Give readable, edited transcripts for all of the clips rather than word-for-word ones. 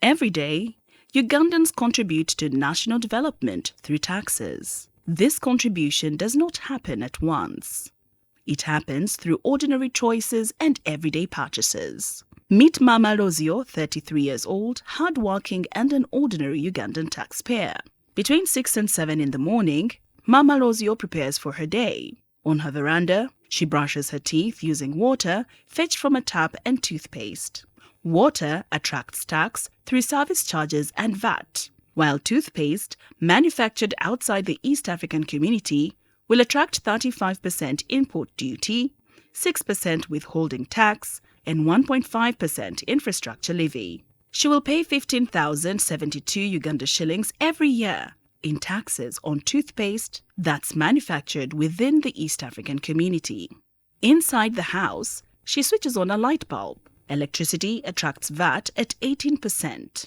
Every day, Ugandans contribute to national development through taxes. This contribution does not happen at once. It happens through ordinary choices and everyday purchases. Meet Mama Lozio, 33 years old, hardworking and an ordinary Ugandan taxpayer. Between 6 and 7 in the morning, Mama Lozio prepares for her day. On her veranda, she brushes her teeth using water fetched from a tap and toothpaste. Water attracts tax through service charges and VAT, while toothpaste, manufactured outside the East African community, will attract 35% import duty, 6% withholding tax, and 1.5% infrastructure levy. She will pay 15,072 Uganda shillings every year in taxes on toothpaste that's manufactured within the East African community. Inside the house, she switches on a light bulb. Electricity attracts VAT at 18%.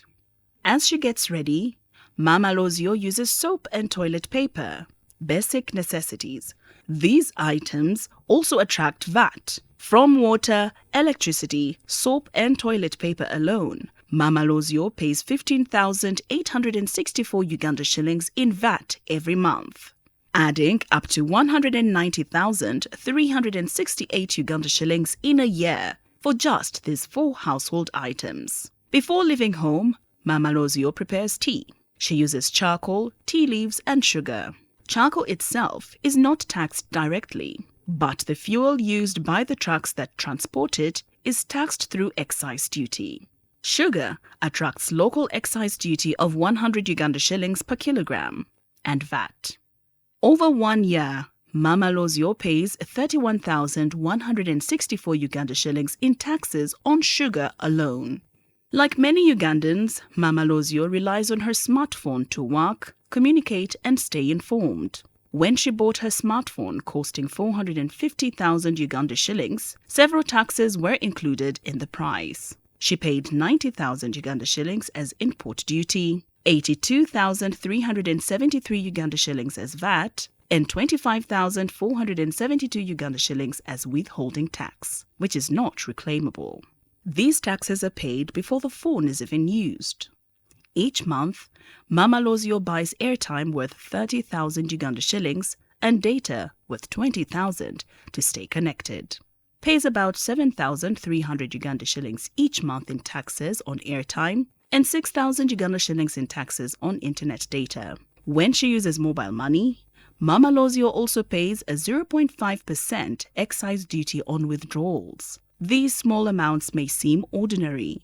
As she gets ready, Mama Lozio uses soap and toilet paper, basic necessities. These items also attract VAT. From water, electricity, soap and toilet paper alone, Mama Lozio pays 15,864 Uganda shillings in VAT every month, adding up to 190,368 Uganda shillings in a year for just these 4 household items. Before leaving home, Mama Lozio prepares tea. She uses charcoal, tea leaves and sugar. Charcoal itself is not taxed directly, but the fuel used by the trucks that transport it is taxed through excise duty. Sugar attracts local excise duty of 100 Uganda shillings per kilogram and VAT. Over 1 year, Mama Lozio pays 31,164 Uganda shillings in taxes on sugar alone. Like many Ugandans, Mama Lozio relies on her smartphone to work, communicate and stay informed. When she bought her smartphone costing 450,000 Uganda shillings, several taxes were included in the price. She paid 90,000 Uganda shillings as import duty, 82,373 Uganda shillings as VAT, and 25,472 Uganda shillings as withholding tax, which is not reclaimable. These taxes are paid before the phone is even used. Each month, Mama Lozio buys airtime worth 30,000 Uganda shillings and data worth 20,000 to stay connected. Pays about 7,300 Uganda shillings each month in taxes on airtime and 6,000 Uganda shillings in taxes on internet data. When she uses mobile money, Mama Lozio also pays a 0.5% excise duty on withdrawals. These small amounts may seem ordinary,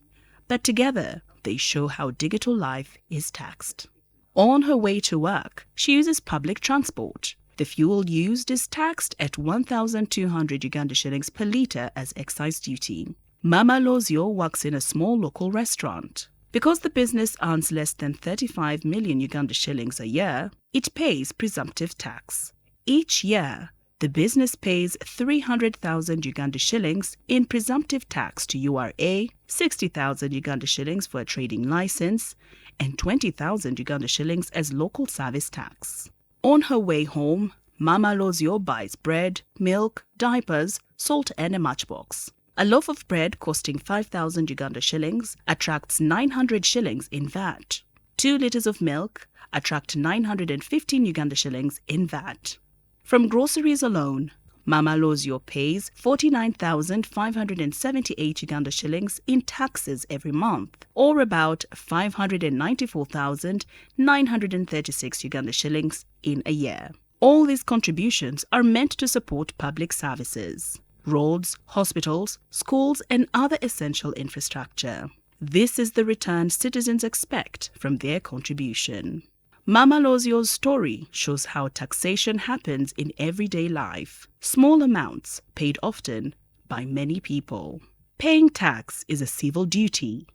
but together they show how digital life is taxed. On her way to work, she uses public transport. The fuel used is taxed at 1,200 Uganda shillings per litre as excise duty. Mama Lozio works in a small local restaurant. Because the business earns less than 35 million Uganda shillings a year, it pays presumptive tax. Each year, the business pays 300,000 Uganda shillings in presumptive tax to URA, 60,000 Uganda shillings for a trading license, and 20,000 Uganda shillings as local service tax. On her way home, Mama Lozio buys bread, milk, diapers, salt and a matchbox. A loaf of bread costing 5,000 Uganda shillings attracts 900 shillings in VAT. 2 litres of milk attract 915 Uganda shillings in VAT. From groceries alone, Mama Lozio pays 49,578 Uganda shillings in taxes every month, or about 594,936 Uganda shillings in a year. All these contributions are meant to support public services, roads, hospitals, schools and other essential infrastructure. This is the return citizens expect from their contribution. Mama Lozio's story shows how taxation happens in everyday life. Small amounts paid often by many people. Paying tax is a civil duty.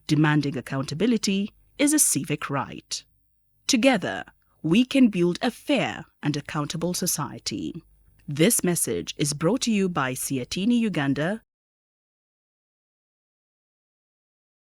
Demanding accountability is a civic right. Together, we can build a fair and accountable society. This message is brought to you by Siatini Uganda